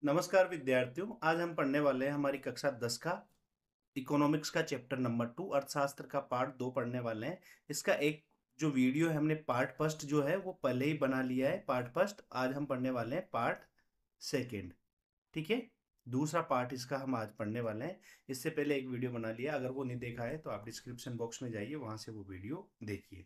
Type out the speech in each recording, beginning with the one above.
नमस्कार विद्यार्थियों, आज हम पढ़ने वाले हैं हमारी कक्षा 10 का इकोनॉमिक्स का चैप्टर नंबर 2 अर्थशास्त्र का पार्ट 2 पढ़ने वाले हैं। इसका एक जो वीडियो है हमने पार्ट फर्स्ट जो है वो पहले ही बना लिया है। पार्ट फर्स्ट आज हम पढ़ने वाले हैं पार्ट सेकंड। ठीक है, दूसरा पार्ट इसका हम आज पढ़ने वाले हैं। इससे पहले एक वीडियो बना लिया, अगर वो नहीं देखा है तो आप डिस्क्रिप्शन बॉक्स में जाइए, वहां से वो वीडियो देखिए।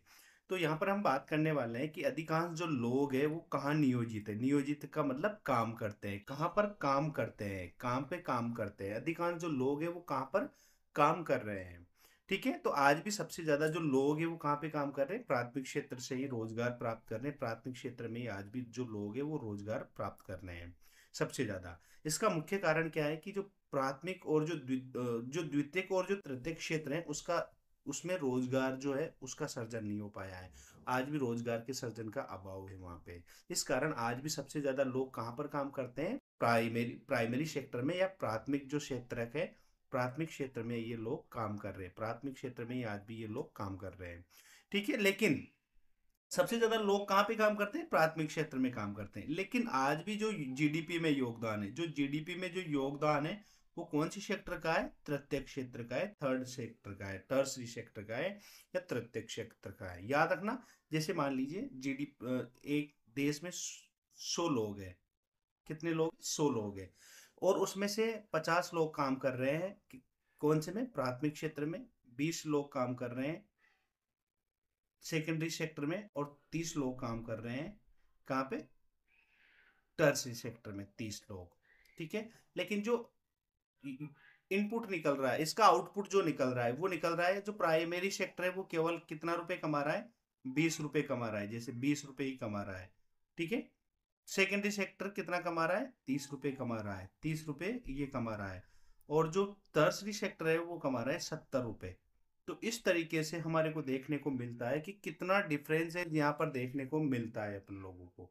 तो यहाँ पर हम बात करने वाले हैं कि अधिकांश जो लोग हैं वो कहाँ नियोजित है। नियोजित का मतलब काम करते हैं, कहाँ पर काम करते हैं, काम पे काम करते हैं। अधिकांश जो लोग हैं वो कहाँ पर काम कर रहे हैं। ठीक है, तो आज भी सबसे ज्यादा जो लोग हैं वो कहाँ पे काम कर रहे हैं, प्राथमिक क्षेत्र से ही रोजगार प्राप्त कर रहे हैं। प्राथमिक क्षेत्र में ही आज भी जो लोग हैं वो रोजगार प्राप्त कर रहे हैं सबसे ज्यादा। इसका मुख्य कारण क्या है कि जो प्राथमिक और जो द्वितीयक और जो तृतीयक क्षेत्र है उसका उसमें रोजगार जो है उसका सर्जन नहीं हो पाया है। आज भी रोजगार के सर्जन का अभाव है वहां पे। इस कारण आज भी सबसे ज्यादा लोग कहाँ पर काम करते हैं, प्राइमरी प्राइमरी सेक्टर में या प्राथमिक जो क्षेत्र है, प्राथमिक क्षेत्र में ये लोग काम कर रहे हैं। प्राथमिक क्षेत्र में ही आज भी ये लोग काम कर रहे हैं। ठीक है, लेकिन सबसे ज्यादा लोग कहाँ पे काम करते हैं, प्राथमिक क्षेत्र में काम करते हैं। लेकिन आज भी जो जीडीपी में योगदान है, जो जीडीपी में जो योगदान है वो कौन सी सेक्टर का है, तृतीय क्षेत्र का है, थर्ड सेक्टर का है, टर्सरी सेक्टर का है या तृतीय क्षेत्र का है। याद रखना, जैसे मान लीजिए जीडीपी एक देश में 100 लोग हैं। कितने लोग, 100 लोग हैं। और उसमें से 50 लोग काम कर रहे हैं कौन से में, प्राथमिक क्षेत्र में। 20 लोग काम कर रहे हैं सेकेंडरी सेक्टर में और 30 लोग काम कर रहे हैं कहाँ पे, टर्सरी सेक्टर में 30 लोग। ठीक है, लेकिन जो इनपुट निकल रहा है, इसका आउटपुट जो निकल रहा है वो निकल रहा है, जो प्राइमरी सेक्टर है वो केवल कितना रुपए कमा रहा है, 20 रुपए कमा रहा है, जैसे 20 रुपए ही कमा रहा है। ठीक है, सेकेंडरी सेक्टर कितना कमा रहा है, 30 रुपए कमा रहा है, 30 रुपए ये कमा रहा है। और जो टर्सरी सेक्टर है वो कमा रहा है 70 रुपए। तो इस तरीके से हमारे को देखने को मिलता है कि कितना डिफरेंस है यहाँ पर देखने को मिलता है अपन लोगों को।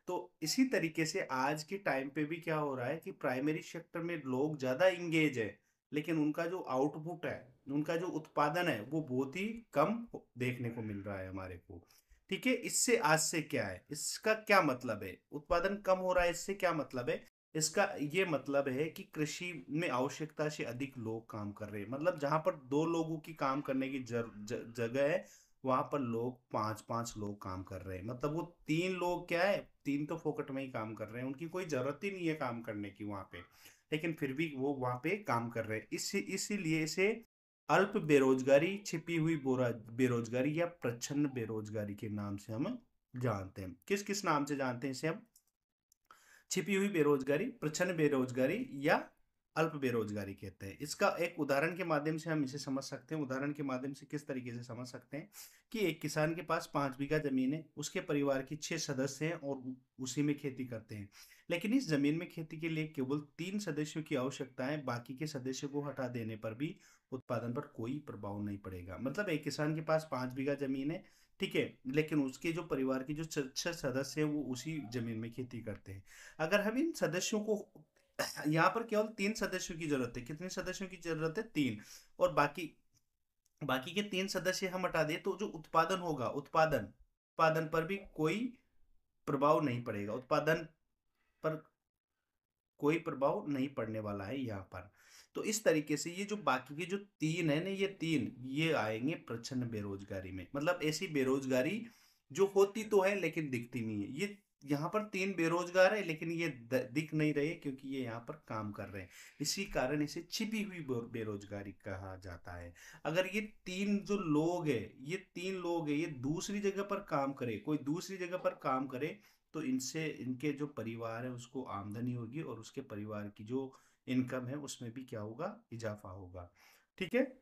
तो इसी तरीके से आज के टाइम पे भी क्या हो रहा है कि प्राइमरी सेक्टर में लोग ज्यादा इंगेज है, लेकिन उनका जो आउटपुट है, उनका जो उत्पादन है वो बहुत ही कम देखने को मिल रहा है हमारे को। ठीक है, इससे आज से क्या है, इसका क्या मतलब है, उत्पादन कम हो रहा है, इससे क्या मतलब है। इसका ये मतलब है कि कृषि में आवश्यकता से अधिक लोग काम कर रहे हैं। मतलब जहां पर 2 लोगों की काम करने की जगह है, वहां पर लोग 5-5 लोग काम कर रहे हैं। मतलब वो 3 लोग क्या है, 3 तो फोकट में ही काम कर रहे हैं, उनकी कोई जरूरत ही नहीं है काम करने की वहां पे, लेकिन फिर भी वो वहां पे काम कर रहे हैं। इसीलिए इसे अल्प बेरोजगारी, छिपी हुई बोरा बेरोजगारी या प्रच्छन्न बेरोजगारी के नाम से हम जानते हैं। किस किस नाम से जानते हैं इसे हम, छिपी हुई बेरोजगारी, प्रच्छन्न बेरोजगारी या अल्प बेरोजगारी कहते हैं। इसका एक उदाहरण के माध्यम से हम इसे समझ सकते हैं। उदाहरण के माध्यम से किस तरीके से समझ सकते हैं कि एक किसान के पास 5 बीघा जमीन है, उसके परिवार के 6 सदस्य हैं और उसी में खेती करते हैं। लेकिन इस जमीन में खेती के लिए केवल 3 सदस्यों की आवश्यकता है, बाकी के सदस्यों को हटा देने पर भी उत्पादन पर कोई प्रभाव नहीं पड़ेगा। मतलब एक किसान के पास 5 बीघा जमीन है, ठीक है, लेकिन उसके जो परिवार के जो 6 सदस्य हैं वो उसी जमीन में खेती करते हैं। अगर हम इन सदस्यों को यहाँ पर केवल 3 सदस्यों की जरूरत है, कितने सदस्यों की जरूरत है, 3। और बाकी बाकी के 3 सदस्य हम हटा दें तो जो उत्पादन होगा, उत्पादन उत्पादन पर भी कोई प्रभाव नहीं पड़ेगा। उत्पादन पर कोई प्रभाव नहीं पड़ने वाला है यहाँ पर। तो इस तरीके से ये जो बाकी के जो 3 है ना, ये 3 ये आएंगे प्रच्छन्न बेरोजगारी में। मतलब ऐसी बेरोजगारी जो होती तो है लेकिन दिखती नहीं है। ये यहाँ पर 3 बेरोजगार है लेकिन ये दिख नहीं रहे क्योंकि ये यहाँ पर काम कर रहे हैं। इसी कारण इसे छिपी हुई बेरोजगारी कहा जाता है। अगर ये 3 जो लोग है, ये 3 लोग है, ये दूसरी जगह पर काम करे, कोई दूसरी जगह पर काम करे, तो इनसे इनके जो परिवार है उसको आमदनी होगी और उसके परिवार की जो इनकम है उसमें भी क्या होगा, इजाफा होगा। ठीक है,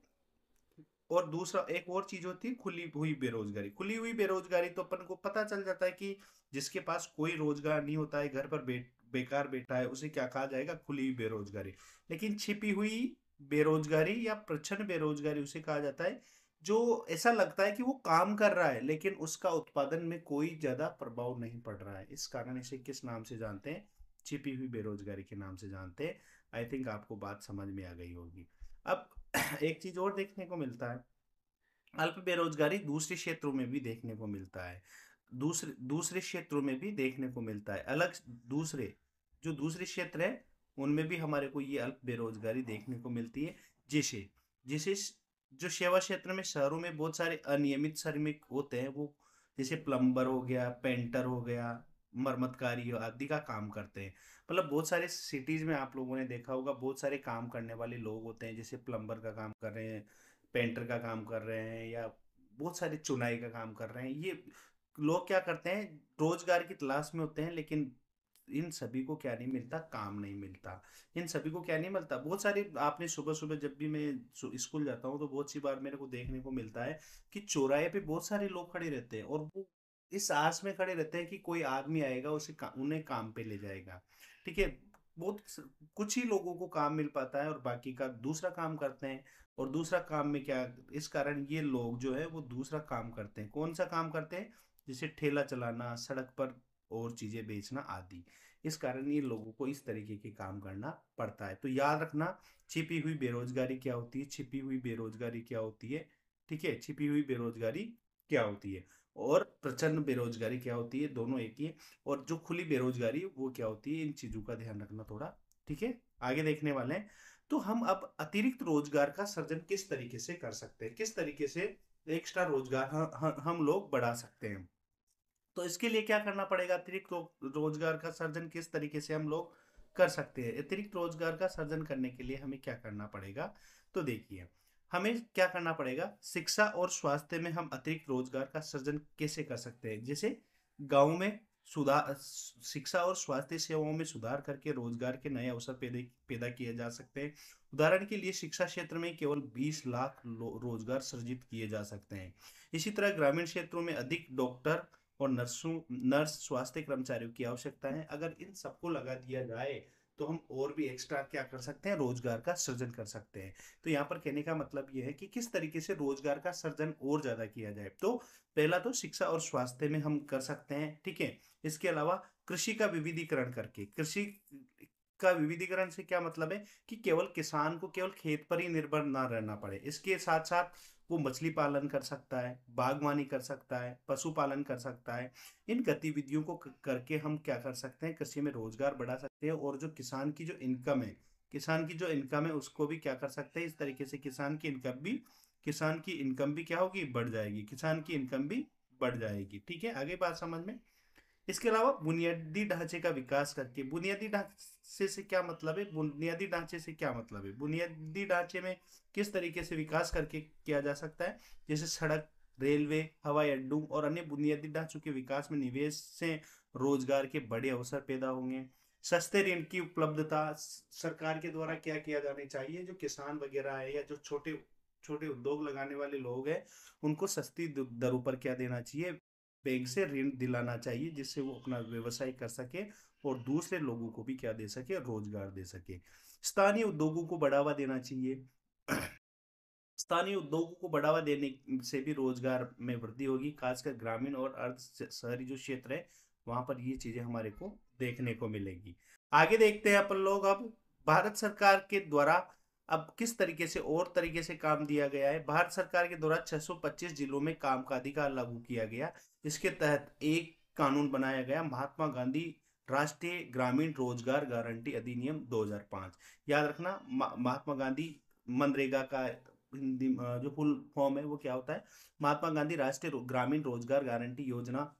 और दूसरा एक और चीज होती है खुली हुई बेरोजगारी। खुली हुई बेरोजगारी तो अपन को पता चल जाता है कि जिसके पास कोई रोजगार नहीं होता है, घर पर बेकार बैठा है, उसे क्या कहा जाएगा, खुली हुई बेरोजगारी। लेकिन छिपी हुई बेरोजगारी या प्रच्छन्न बेरोजगारी उसे कहा जाता है जो ऐसा लगता है कि वो काम कर रहा है लेकिन उसका उत्पादन में कोई ज्यादा प्रभाव नहीं पड़ रहा है। इस कारण इसे किस नाम से जानते हैं, छिपी हुई बेरोजगारी के नाम से जानते हैं। आई थिंक आपको बात समझ में आ गई होगी। अब एक चीज और देखने को मिलता है, अल्प बेरोजगारी दूसरे क्षेत्रों में भी देखने को मिलता है। दूसरे दूसरे क्षेत्रों में भी देखने को मिलता है अलग। दूसरे जो दूसरे क्षेत्र है उनमें भी हमारे को ये अल्प बेरोजगारी देखने को मिलती है। जिसे जिसे जो सेवा क्षेत्र में शहरों में बहुत सारे अनियमित श्रमिक होते हैं, वो जैसे प्लम्बर हो गया, पेंटर हो गया, मरम्मतकारी आदि का काम करते हैं। मतलब बहुत सारे सिटीज में आप लोगों ने देखा होगा, बहुत सारे काम करने वाले लोग होते हैं, जैसे प्लम्बर का काम कर रहे हैं, पेंटर का काम कर रहे हैं, या बहुत सारे चुनाई का काम कर रहे हैं। ये लोग क्या करते हैं, रोजगार की तलाश में होते हैं, लेकिन इन सभी को क्या नहीं मिलता, काम नहीं मिलता। इन सभी को क्या नहीं मिलता, बहुत सारी आपने सुबह सुबह जब भी मैं स्कूल जाता हूँ तो बहुत सी बार मेरे को देखने को मिलता है कि चौराहे पे बहुत सारे लोग खड़े रहते हैं, और वो इस आस में खड़े रहते हैं कि कोई आदमी आएगा उन्हें काम पे ले जाएगा। ठीक है। कुछ ही लोगों को काम मिल पाता है और बाकी का दूसरा काम करते हैं। और दूसरा काम में क्या, इस कारण ये लोग जो है वो दूसरा काम करते हैं। कौन सा काम करते हैं, जैसे ठेला चलाना, सड़क पर और चीजें बेचना आदि। इस कारण ये लोगों को इस तरीके के काम करना पड़ता है। तो याद रखना, छिपी हुई बेरोजगारी क्या होती है, छिपी हुई बेरोजगारी क्या होती है। ठीक है, छिपी हुई बेरोजगारी क्या होती है, और प्रचंड बेरोजगारी क्या होती है, दोनों एक ही है। और जो खुली बेरोजगारी वो क्या होती है, इन चीजों का ध्यान रखना थोड़ा। ठीक है, आगे देखने वाले हैं। तो हम अब अतिरिक्त रोजगार का सृजन किस तरीके से कर सकते हैं, किस तरीके से एक्स्ट्रा रोजगार हम लोग बढ़ा सकते हैं। तो इसके लिए क्या करना पड़ेगा, अतिरिक्त रोजगार का सृजन किस तरीके से हम लोग कर सकते हैं। अतिरिक्त रोजगार का सृजन करने के लिए हमें क्या करना पड़ेगा, तो देखिए, हमें क्या करना पड़ेगा, शिक्षा और स्वास्थ्य में हम अतिरिक्त रोजगार का सृजन कैसे कर सकते हैं। जैसे गांव में सुधार, शिक्षा और स्वास्थ्य सेवाओं में सुधार करके रोजगार के नए अवसर पैदा पैदा किए जा सकते हैं। उदाहरण के लिए शिक्षा क्षेत्र में केवल 20 लाख रोजगार सृजित किए जा सकते हैं। इसी तरह ग्रामीण क्षेत्रों में अधिक डॉक्टर और नर्स स्वास्थ्य कर्मचारियों की आवश्यकता है। अगर इन सबको लगा दिया जाए तो हम और भी एक्स्ट्रा क्या कर सकते हैं, रोजगार का सृजन कर सकते हैं। तो यहाँ पर कहने का मतलब यह है कि किस तरीके से रोजगार का सृजन और ज्यादा किया जाए। तो पहला तो शिक्षा और स्वास्थ्य में हम कर सकते हैं। ठीक है। इसके अलावा कृषि का विविधीकरण करके, कृषि का विविधीकरण से क्या मतलब है कि केवल किसान को केवल खेत पर ही निर्भर ना रहना पड़े, इसके साथ साथ वो मछली पालन कर सकता है, बागवानी कर सकता है, पशुपालन कर सकता है। इन गतिविधियों को करके हम क्या कर सकते हैं, कृषि में रोजगार बढ़ा सकते हैं। और जो किसान की जो इनकम है, किसान की जो इनकम है उसको भी क्या कर सकते हैं, इस तरीके से किसान की इनकम भी क्या होगी, बढ़ जाएगी, किसान की इनकम भी बढ़ जाएगी। ठीक है, आगे बात समझ में। इसके अलावा बुनियादी ढांचे का विकास करके, बुनियादी ढांचे से क्या मतलब है, बुनियादी ढांचे से क्या मतलब है, बुनियादी ढांचे में किस तरीके से विकास करके किया जा सकता है। जैसे सड़क, रेलवे, हवाई अड्डों और अन्य बुनियादी ढांचों के विकास में निवेश से रोजगार के बड़े अवसर पैदा होंगे। सस्ते ऋण की उपलब्धता, सरकार के द्वारा क्या किया जाना चाहिए, जो किसान वगैरह है या जो छोटे छोटे उद्योग लगाने वाले लोग हैं, उनको सस्ती दरों पर क्या देना चाहिए, बैंक से ऋण दिलाना चाहिए, जिससे वो अपना व्यवसाय कर सके और दूसरे लोगों को भी क्या दे सके, रोजगार दे सके। स्थानीय उद्योगों को बढ़ावा देना चाहिए। स्थानीय उद्योगों को बढ़ावा देने से भी रोजगार में वृद्धि होगी, खासकर ग्रामीण और अर्ध शहरी जो क्षेत्र है वहां पर ये चीजें हमारे को देखने को मिलेगी। आगे देखते हैं अपन लोग अब, भारत सरकार के द्वारा अब किस तरीके से और तरीके से काम दिया गया है। भारत सरकार के द्वारा 625 जिलों में काम का अधिकार लागू किया गया। इसके तहत एक कानून बनाया गया, महात्मा गांधी राष्ट्रीय ग्रामीण रोजगार गारंटी अधिनियम 2005। याद रखना, महात्मा गांधी मनरेगा का हिंदी जो फुल फॉर्म है वो क्या होता है, महात्मा गांधी राष्ट्रीय ग्रामीण रोजगार गारंटी योजना,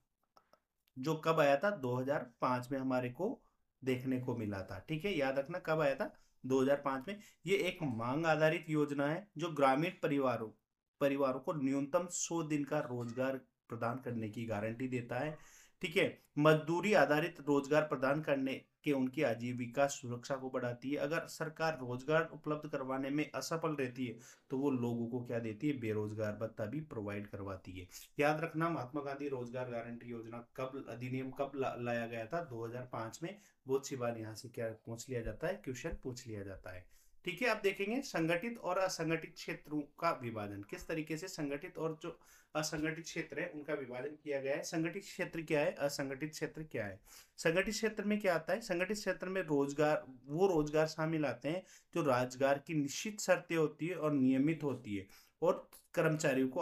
जो कब आया था, 2005 में हमारे को देखने को मिला था। ठीक है, याद रखना कब आया था, 2005 में। ये एक मांग आधारित योजना है जो ग्रामीण परिवारों को न्यूनतम 100 दिन का रोजगार प्रदान करने की गारंटी देता है। ठीक है, मजदूरी आधारित रोजगार प्रदान करने के उनकी आजीविका सुरक्षा को बढ़ाती है। अगर सरकार रोजगार उपलब्ध करवाने में असफल रहती है तो वो लोगों को क्या देती है, बेरोजगार भत्ता भी प्रोवाइड करवाती है। याद रखना, महात्मा गांधी रोजगार गारंटी योजना कब, अधिनियम कब लाया गया था, 2005 में। बहुत सी बार यहाँ से क्या पूछ लिया जाता है, क्वेश्चन पूछ लिया जाता है। ठीक है, अब देखेंगे संगठित और असंगठित क्षेत्रों का विभाजन, किस तरीके से संगठित और जो असंगठित क्षेत्र है उनका विभाजन किया गया है। संगठित क्षेत्र क्या है, असंगठित क्षेत्र क्या है। संगठित क्षेत्र में क्या आता है, संगठित क्षेत्र में रोजगार शामिल आते हैं जो रोजगार की निश्चित शर्तें होती है और नियमित होती है, और कर्मचारियों को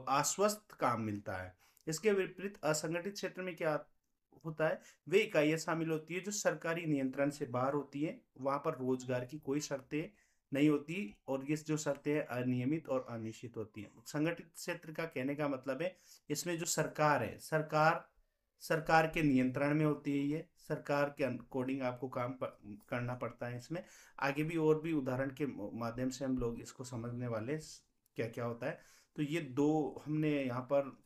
आश्वस्त काम मिलता है। इसके विपरीत असंगठित क्षेत्र में क्या होता है, वे इकाइयां शामिल होती है जो सरकारी नियंत्रण से बाहर होती है। वहां पर रोजगार की कोई शर्तें नहीं होती और ये जो शर्तें हैं अनियमित और अनिश्चित होती हैं। संगठित क्षेत्र का कहने का मतलब है इसमें जो सरकार है, सरकार के नियंत्रण में होती है, ये सरकार के अकॉर्डिंग आपको करना पड़ता है इसमें। आगे भी और भी उदाहरण के माध्यम से हम लोग इसको समझने वाले क्या क्या होता है। तो ये दो हमने यहाँ पर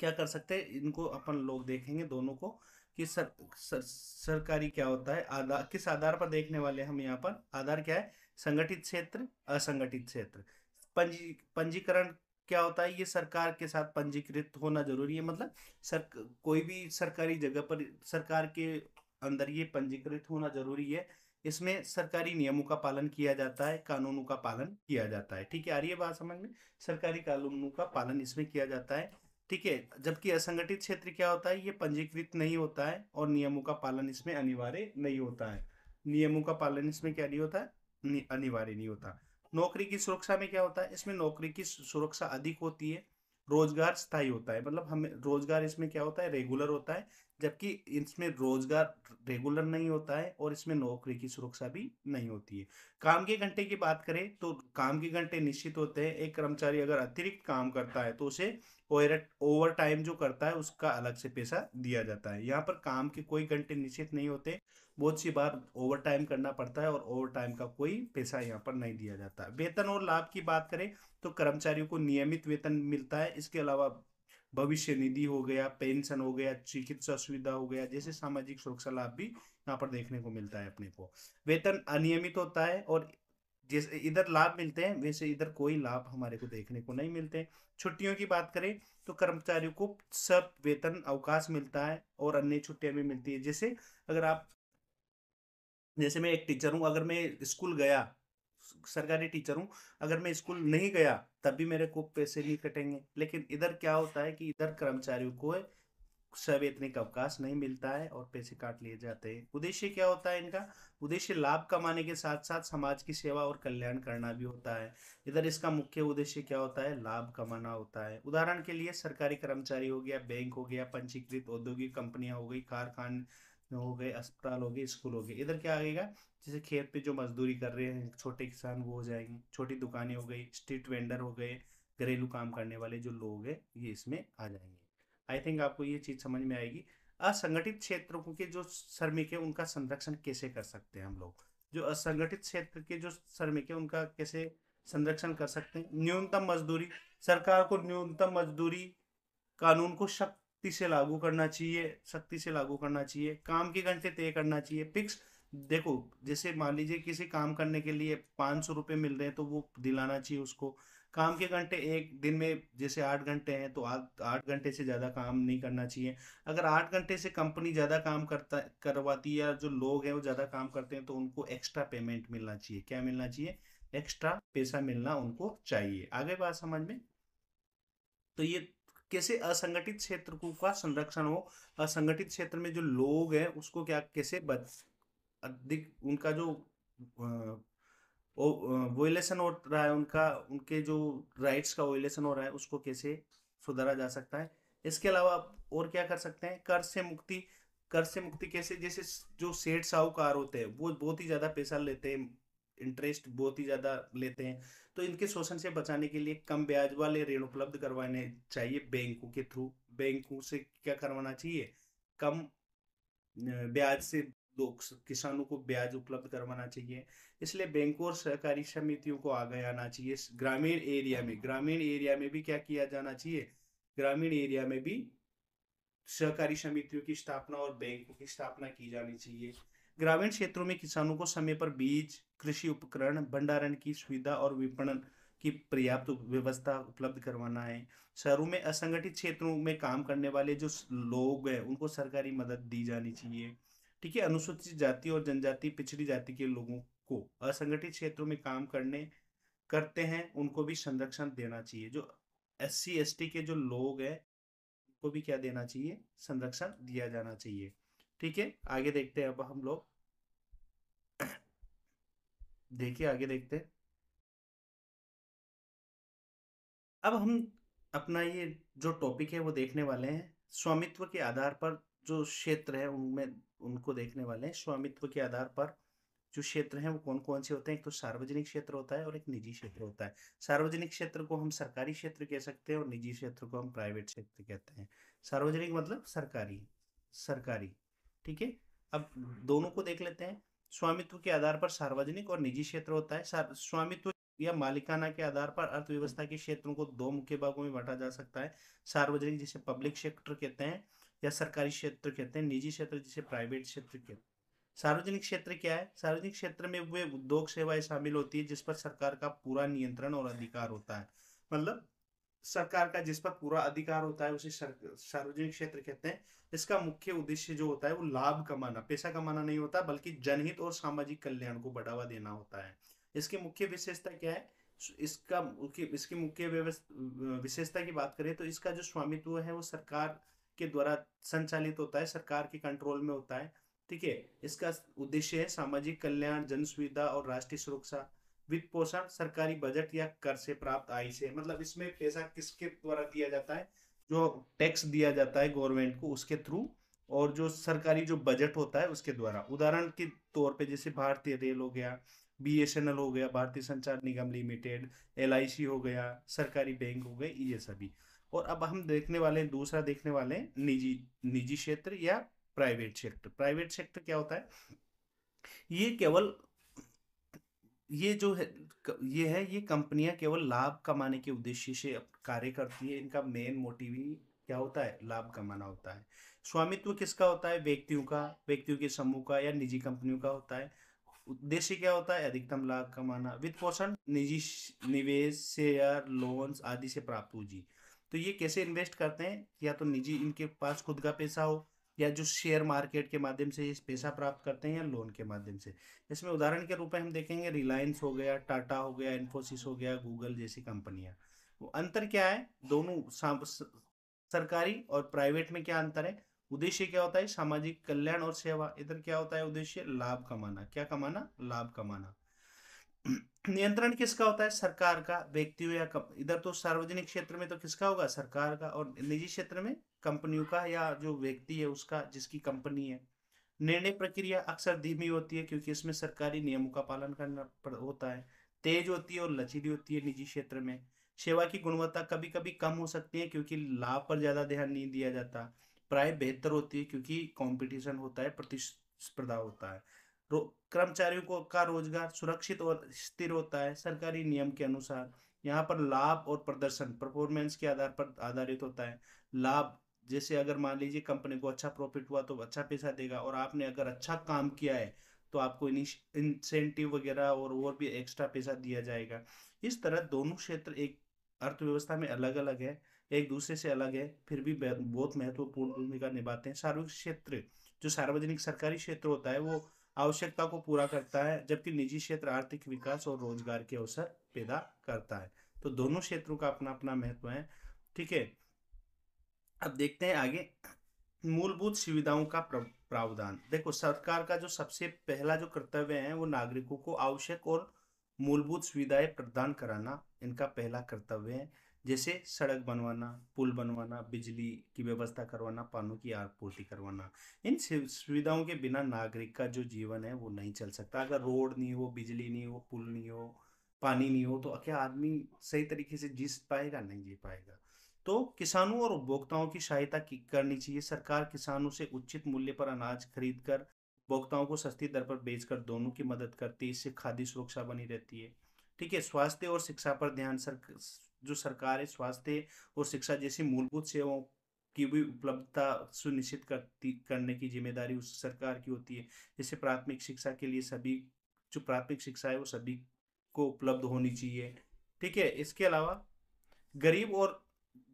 क्या कर सकते हैं, इनको अपन लोग देखेंगे दोनों को कि सरकारी क्या होता है, आधार किस आधार पर देखने वाले हम यहाँ पर। आधार क्या है, संगठित क्षेत्र, असंगठित क्षेत्र। पंजीकरण क्या होता है, ये सरकार के साथ पंजीकृत होना जरूरी है, मतलब सर कोई भी सरकारी जगह पर सरकार के अंदर ये पंजीकृत होना जरूरी है। इसमें सरकारी नियमों का पालन किया जाता है, कानूनों का पालन किया जाता है। ठीक है, आ रही है बात समझ में, सरकारी कानूनों का पालन इसमें किया जाता है। ठीक है, जबकि असंगठित क्षेत्र क्या होता है, ये पंजीकृत नहीं होता है और नियमों का पालन इसमें अनिवार्य नहीं होता है। नियमों का पालन इसमें क्या नहीं होता है, अनिवार्य नहीं होता। नौकरी की सुरक्षा में क्या होता है, इसमें नौकरी की सुरक्षा अधिक होती है। रोजगार स्थायी होता है, मतलब हमें रोजगार इसमें क्या होता है, रेगुलर होता है, जबकि इसमें रोजगार रेगुलर नहीं होता है और इसमें नौकरी की सुरक्षा भी नहीं होती है। काम के घंटे की बात करें तो काम के घंटे निश्चित होते हैं। एक कर्मचारी अगर अतिरिक्त काम करता है तो उसे ओवर टाइम जो करता है उसका अलग से पैसा दिया जाता है। यहाँ पर काम के कोई घंटे निश्चित नहीं होते, बहुत सी बार ओवर टाइम करना पड़ता है और ओवर टाइम का कोई पैसा यहाँ पर नहीं दिया जाता। वेतन और लाभ की बात करें तो कर्मचारियों को नियमित वेतन मिलता है। इसके अलावा भविष्य निधि हो गया, पेंशन हो गया, चिकित्सा सुविधा हो गया, जैसे सामाजिक सुरक्षा लाभ भी यहाँ पर देखने को मिलता है अपने को। वेतन अनियमित होता है और जैसे इधर लाभ मिलते हैं वैसे इधर कोई लाभ हमारे को देखने को नहीं मिलते। छुट्टियों की बात करें तो कर्मचारियों को सब वेतन अवकाश मिलता है और अन्य छुट्टियां भी मिलती है। जैसे अगर आप, जैसे मैं एक टीचर हूँ, अगर मैं स्कूल गया, सरकारी टीचर हूँ, अगर मैं स्कूल नहीं गया तब भी मेरे को पैसे नहीं कटेंगे। लेकिन इधर क्या होता है कि इधर कर्मचारियों को सवैतनिक अवकाश नहीं मिलता है और पैसे काट लिए जाते हैं। उद्देश्य क्या होता है इनका, उद्देश्य लाभ कमाने के साथ साथ समाज की सेवा और कल्याण करना भी होता है। इधर इसका मुख्य उद्देश्य क्या होता है, लाभ कमाना होता है। उदाहरण के लिए सरकारी कर्मचारी हो गया, बैंक हो गया, पंजीकृत औद्योगिक कंपनियां हो गई, कारखाने हो गए, अस्पताल हो गए, स्कूल हो गए। इधर क्या आएगा, जैसे खेत पे जो मजदूरी कर रहे हैं छोटे किसान वो हो जाएंगे, छोटी दुकानें हो गई, स्ट्रीट वेंडर हो गए, घरेलू काम करने वाले जो लोग हैं ये इसमें आ जाएंगे। आई थिंक आपको ये चीज समझ में आएगी। असंगठित क्षेत्रों के जो श्रमिक है उनका संरक्षण कैसे कर सकते हैं हम लोग। जो असंगठित क्षेत्र के जो श्रमिक है उनका कैसे संरक्षण कर सकते हैं। न्यूनतम मजदूरी, सरकार को न्यूनतम मजदूरी कानून को सख्ती से लागू करना चाहिए। काम के घंटे तय करना चाहिए फिक्स। देखो, जैसे मान लीजिए किसी काम करने के लिए 500 रुपये मिल रहे हैं तो वो दिलाना चाहिए उसको। काम के घंटे एक दिन में जैसे 8 घंटे हैं तो 8 घंटे से ज़्यादा काम नहीं करना चाहिए। अगर 8 घंटे से कंपनी ज़्यादा काम करवाती है या जो लोग हैं वो ज़्यादा काम करते हैं तो उनको एक्स्ट्रा पेमेंट मिलना चाहिए। क्या मिलना चाहिए, एक्स्ट्रा पैसा मिलना उनको चाहिए। आगे बात समझ में। तो ये कैसे असंगठित क्षेत्र को का संरक्षण हो, असंगठित क्षेत्र में जो लोग हैं उसको क्या कैसे अधिक उनका जो वोलेशन हो रहा है, उनका उनके जो राइट्स का वोलेशन हो रहा है उसको कैसे सुधारा जा सकता है। इसके अलावा और क्या कर सकते हैं, कर से मुक्ति कैसे, जैसे जो सेठ साहूकार होते हैं वो बहुत ही ज्यादा पैसा लेते हैं, इंटरेस्ट बहुत ही ज्यादा लेते हैं। तो इनके शोषण से बचाने के लिए कम ब्याज वाले ऋण उपलब्ध करवाने चाहिए बैंकों के थ्रू। बैंकों से क्या करवाना चाहिए, कम ब्याज से लोग किसानों को ब्याज उपलब्ध करवाना चाहिए। इसलिए बैंकों और सहकारी समितियों को आगे आना चाहिए। ग्रामीण एरिया में भी क्या किया जाना चाहिए, ग्रामीण एरिया में भी सहकारी समितियों की स्थापना और बैंकों की स्थापना की जानी चाहिए। ग्रामीण क्षेत्रों में किसानों को समय पर बीज, कृषि उपकरण, भंडारण की सुविधा और विपणन की पर्याप्त व्यवस्था उपलब्ध करवाना है। शहरों में असंगठित क्षेत्रों में काम करने वाले जो लोग हैं उनको सरकारी मदद दी जानी चाहिए। ठीक है, अनुसूचित जाति और जनजाति पिछड़ी जाति के लोगों को असंगठित क्षेत्रों में काम करते हैं उनको भी संरक्षण देना चाहिए। जो SC ST के जो लोग हैं को भी क्या देना चाहिए, संरक्षण दिया जाना चाहिए। ठीक है, आगे देखते हैं अब हम लोग। देखिए आगे देखते हैं। अब हम अपना ये जो टॉपिक है वो देखने वाले हैं, स्वामित्व के आधार पर जो क्षेत्र है उनमें उनको देखने वाले हैं। स्वामित्व के आधार पर जो क्षेत्र हैं वो कौन कौन से होते हैं, एक तो सार्वजनिक क्षेत्र होता है और एक निजी क्षेत्र होता है। सार्वजनिक क्षेत्र को हम सरकारी क्षेत्र कह सकते हैं और निजी क्षेत्र को हम प्राइवेट क्षेत्र कहते हैं। सार्वजनिक मतलब सरकारी, सरकारी, ठीक है। अब दोनों को देख लेते हैं। स्वामित्व के आधार पर सार्वजनिक और निजी क्षेत्र होता है। स्वामित्व या मालिकाना के आधार पर अर्थव्यवस्था के क्षेत्रों को दो मुख्य भागों में बांटा जा सकता है। सार्वजनिक जिसे पब्लिक सेक्टर कहते हैं या सरकारी क्षेत्र कहते हैं, निजी क्षेत्र जिसे प्राइवेट क्षेत्र कहते हैं। सार्वजनिक क्षेत्र क्या है? सार्वजनिक क्षेत्र में वे उद्योग सेवाएं शामिल होती है जिस पर सरकार का पूरा नियंत्रण और अधिकार होता है। मतलब सरकार का जिस पर पूरा अधिकार होता है उसे सार्वजनिक क्षेत्र कहते हैं। इसका मुख्य उद्देश्य जो होता है वो लाभ कमाना, पैसा कमाना नहीं होता, बल्कि जनहित और सामाजिक कल्याण को बढ़ावा देना होता है। इसकी मुख्य विशेषता क्या है? इसकी मुख्य विशेषता की बात करें तो इसका जो स्वामित्व है वो सरकार के द्वारा संचालित होता है, सरकार के कंट्रोल में होता है। ठीक है। इसका उद्देश्य है सामाजिक कल्याण, जन सुविधा और राष्ट्रीय सुरक्षा। वित्त पोषण सरकारी बजट या कर से प्राप्त आय से, मतलब इसमें पैसा किसके द्वारा दिया जाता है? जो टैक्स दिया जाता है गवर्नमेंट को उसके थ्रू, और जो सरकारी जो बजट होता है उसके द्वारा। उदाहरण के तौर पे जैसे भारतीय रेल हो गया, बीएसएनएल हो गया, भारतीय संचार निगम लिमिटेड, एलआईसी हो गया, सरकारी बैंक हो गए, ये सभी। और अब हम देखने वाले हैं, दूसरा देखने वाले हैं निजी निजी क्षेत्र या प्राइवेट सेक्टर। प्राइवेट सेक्टर क्या होता है? ये केवल ये जो है ये कंपनियां केवल लाभ कमाने के उद्देश्य से कार्य करती है। इनका मेन मोटिव ही क्या होता है? लाभ कमाना होता है। स्वामित्व किसका होता है? व्यक्तियों का, व्यक्तियों के समूह का या निजी कंपनियों का होता है। उद्देश्य क्या होता है? अधिकतम लाभ कमाना। वित्त पोषण निजी निवेश, शेयर, लोन्स आदि से प्राप्त पूंजी। तो ये कैसे इन्वेस्ट करते हैं? या तो निजी, इनके पास खुद का पैसा हो, या जो शेयर मार्केट के माध्यम से इस पैसा प्राप्त करते हैं, या लोन के माध्यम से। इसमें उदाहरण के रूप में हम देखेंगे रिलायंस हो गया, टाटा हो गया, इन्फोसिस हो गया, गूगल जैसी कंपनियां। वो अंतर क्या है दोनों सरकारी और प्राइवेट में? क्या अंतर है? उद्देश्य क्या होता है? सामाजिक कल्याण और सेवा। इधर क्या होता है उद्देश्य? लाभ कमाना। क्या कमाना? लाभ कमाना। नियंत्रण किसका होता है? सरकार का। व्यक्तियों या इधर तो सार्वजनिक क्षेत्र में तो किसका होगा? सरकार का। और निजी क्षेत्र में कंपनियों का, या जो व्यक्ति है उसका, जिसकी कंपनी है। निर्णय प्रक्रिया अक्सर धीमी होती है क्योंकि इसमें सरकारी नियमों का पालन करना होता है। तेज होती है और लचीली होती है निजी क्षेत्र में। सेवा की गुणवत्ता कभी कभी कम हो सकती है क्योंकि लाभ पर ज्यादा ध्यान नहीं दिया जाता। प्राय बेहतर होती है क्योंकि कंपटीशन होता है, प्रतिस्पर्धा होता है। कर्मचारियों को का रोजगार सुरक्षित और स्थिर होता है सरकारी नियम के अनुसार। यहाँ पर लाभ और प्रदर्शन, परफॉर्मेंस के आधार पर आधारित होता है। लाभ जैसे अगर मान लीजिए कंपनी को अच्छा प्रॉफिट हुआ तो अच्छा पैसा देगा, और आपने अगर अच्छा काम किया है तो आपको इंसेंटिव वगैरह और भी एक्स्ट्रा पैसा दिया जाएगा। इस तरह दोनों क्षेत्र एक अर्थव्यवस्था में अलग अलग है, एक दूसरे से अलग है, फिर भी बहुत महत्वपूर्ण भूमिका निभाते हैं। सार्वजनिक क्षेत्र, जो सार्वजनिक सरकारी क्षेत्र होता है, वो आवश्यकता को पूरा करता है, जबकि निजी क्षेत्र आर्थिक विकास और रोजगार के अवसर पैदा करता है। तो दोनों क्षेत्रों का अपना अपना महत्व है। ठीक है। अब देखते हैं आगे, मूलभूत सुविधाओं का प्रावधान। देखो, सरकार का जो सबसे पहला जो कर्तव्य है वो नागरिकों को आवश्यक और मूलभूत सुविधाएं प्रदान कराना इनका पहला कर्तव्य है। जैसे सड़क बनवाना, पुल बनवाना, बिजली की व्यवस्था करवाना, पानी की आपूर्ति करवाना। इन सुविधाओं के बिना नागरिक का जो जीवन है वो नहीं चल सकता। अगर रोड नहीं हो, बिजली नहीं हो, पुल नहीं हो, पानी नहीं हो, तो क्या आदमी सही तरीके से जी पाएगा? नहीं जी पाएगा। तो किसानों और उपभोक्ताओं की सहायता करनी चाहिए। सरकार किसानों से उचित मूल्य पर अनाज खरीद कर उपभोक्ताओं को सस्ती दर पर बेचकर दोनों की मदद करती है। इससे खाद्य सुरक्षा बनी रहती है। ठीक है। स्वास्थ्य और शिक्षा पर ध्यान, जो सरकार है स्वास्थ्य और शिक्षा जैसी मूलभूत सेवाओं की भी उपलब्धता सुनिश्चित करने की जिम्मेदारी उस सरकार की होती है। जैसे प्राथमिक शिक्षा के लिए सभी, जो प्राथमिक शिक्षा है वो सभी को उपलब्ध होनी चाहिए। ठीक है। इसके अलावा गरीब और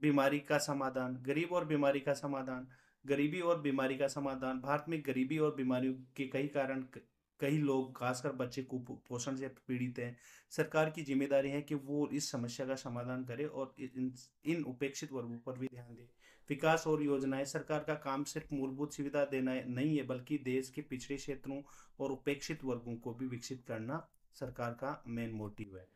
बीमारी का समाधान, गरीब और बीमारी का समाधान, गरीबी और बीमारी का समाधान। भारत में गरीबी और बीमारियों के कई कारण, कई लोग खासकर बच्चे कुपोषण से पीड़ित हैं। सरकार की जिम्मेदारी है कि वो इस समस्या का समाधान करे और इन उपेक्षित वर्गों पर भी ध्यान दे। विकास और योजनाएं, सरकार का काम सिर्फ मूलभूत सुविधा देना नहीं है, बल्कि देश के पिछड़े क्षेत्रों और उपेक्षित वर्गों को भी विकसित करना सरकार का मेन मोटिव है।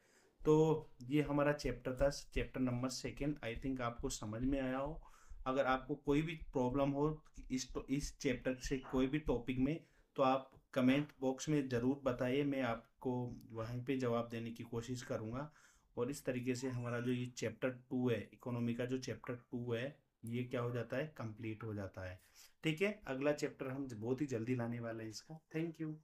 तो ये हमारा चैप्टर था, चैप्टर नंबर 2। आई थिंक आपको समझ में आया हो। अगर आपको कोई भी प्रॉब्लम हो इस चैप्टर से कोई भी टॉपिक में, तो आप कमेंट बॉक्स में ज़रूर बताइए, मैं आपको वहीं पे जवाब देने की कोशिश करूँगा। और इस तरीके से हमारा जो ये चैप्टर 2 है, इकोनॉमी का जो चैप्टर 2 है, ये क्या हो जाता है, कंप्लीट हो जाता है। ठीक है, अगला चैप्टर हम बहुत ही जल्दी लाने वाले हैं इसका। Thank you.